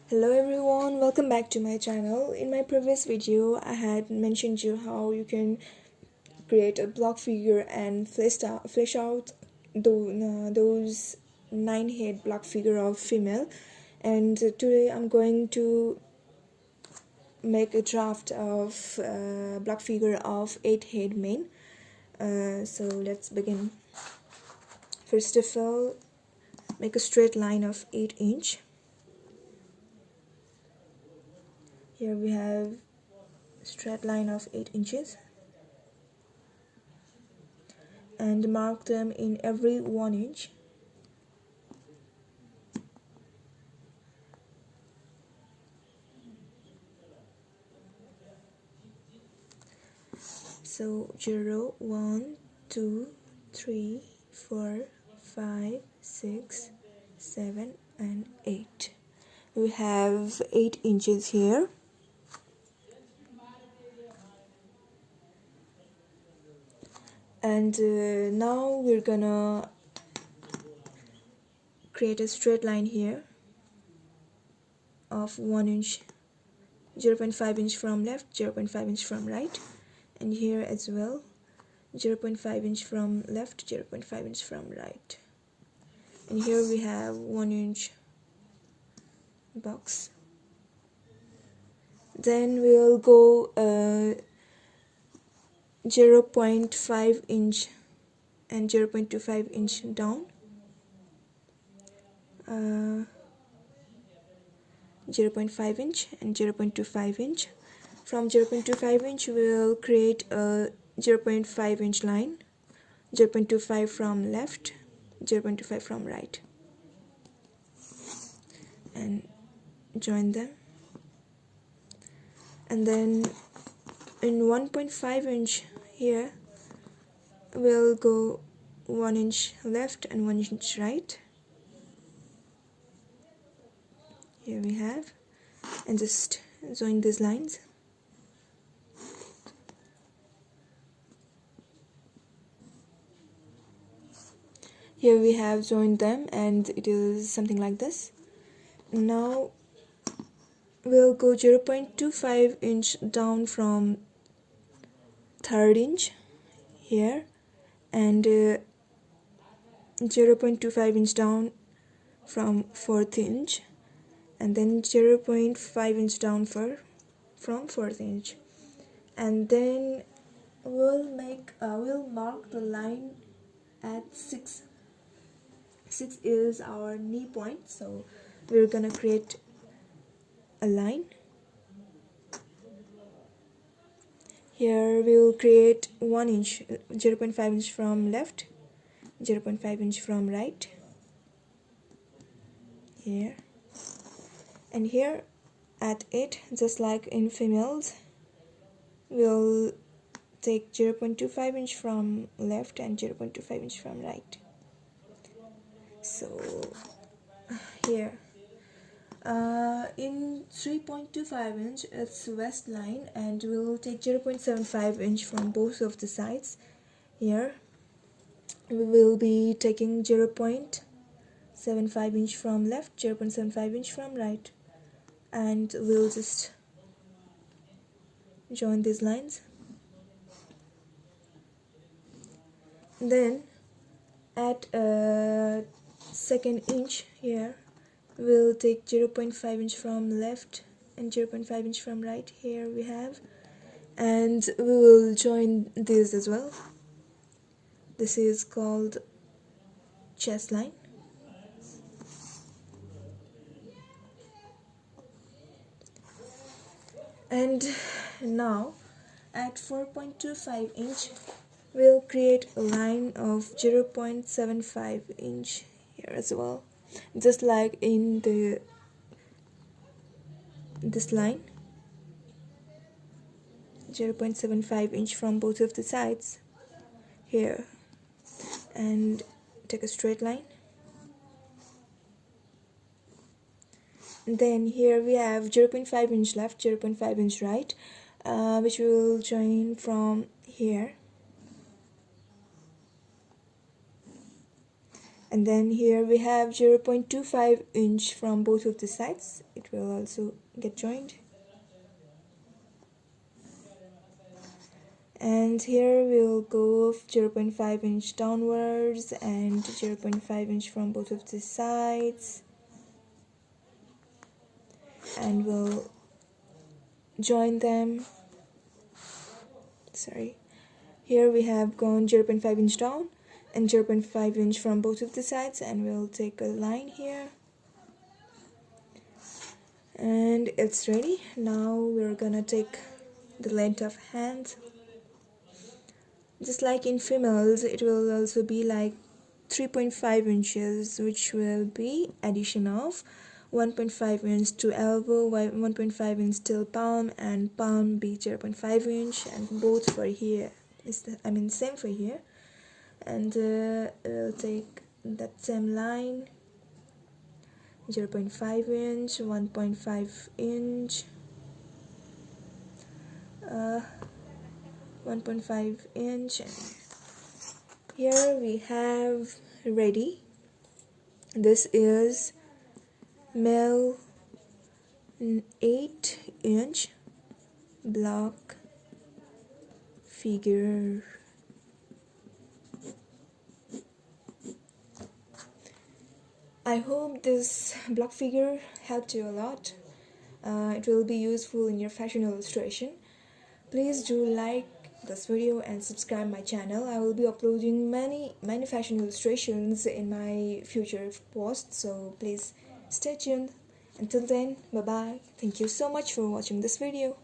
Hello everyone, welcome back to my channel. In my previous video I had mentioned you how you can create a block figure and flesh out those 9-head block figure of female, and today I'm going to make a draft of block figure of 8-head mane. So let's begin. First of all, make a straight line of 8 inch. Here we have straight line of 8 inches and mark them in every 1 inch. So 0, 1, 2, 3, 4, 5, 6, 7 and 8. We have 8 inches here. And now we're gonna create a straight line here of 1 inch, 0.5 inch from left, 0.5 inch from right, and here as well 0.5 inch from left, 0.5 inch from right, and here we have 1 inch box. Then we'll go 0.5 inch and 0.25 inch down, 0.5 inch and 0.25 inch. From 0.25 inch we'll create a 0.5 inch line, 0.25 from left, 0.25 from right, and join them. And then in 1.5 inch here we'll go 1 inch left and 1 inch right. Here we have, and just join these lines. Here we have joined them and it is something like this. Now we'll go 0.25 inch down from 3rd inch here, and 0.25 inch down from 4th inch, and then 0.5 inch down from 4th inch, and then we'll mark the line at 6. 6 is our knee point, so we're gonna create a line. Here we will create 1 inch, 0.5 inch from left, 0.5 inch from right, here, and here at 8, just like in females, we'll take 0.25 inch from left and 0.25 inch from right. So here in 3.25 inch it's waistline, and we'll take 0.75 inch from both of the sides. Here we will be taking 0.75 inch from left, 0.75 inch from right, and we'll just join these lines. Then at 2nd inch here we'll take 0.5 inch from left and 0.5 inch from right. Here we have, and we will join this as well. This is called chest line. And now at 4.25 inch we'll create a line of 0.75 inch here as well, just like in this line, 0.75 inch from both of the sides here, and take a straight line. And then here we have 0.5 inch left, 0.5 inch right, which we will join from here. And then here we have 0.25 inch from both of the sides. It will also get joined. And here we'll go 0.5 inch downwards and 0.5 inch from both of the sides, and we'll join them. Sorry, here we have gone 0.5 inch down and 0.5 inch from both of the sides, and we'll take a line here, and it's ready. Now we're gonna take the length of hand. Just like in females, it will also be like 3.5 inches, which will be addition of 1.5 inch to elbow, 1.5 inch till palm, and palm be 0.5 inch, and both for here is same for here. And we'll take that same line, 0.5 inch, 1.5 inch, 1.5 inch. Here we have ready. This is male 8-inch block figure. I hope this block figure helped you a lot. It will be useful in your fashion illustration. Please do like this video and subscribe my channel. I will be uploading many fashion illustrations in my future posts, so please stay tuned. Until then, bye bye. Thank you so much for watching this video.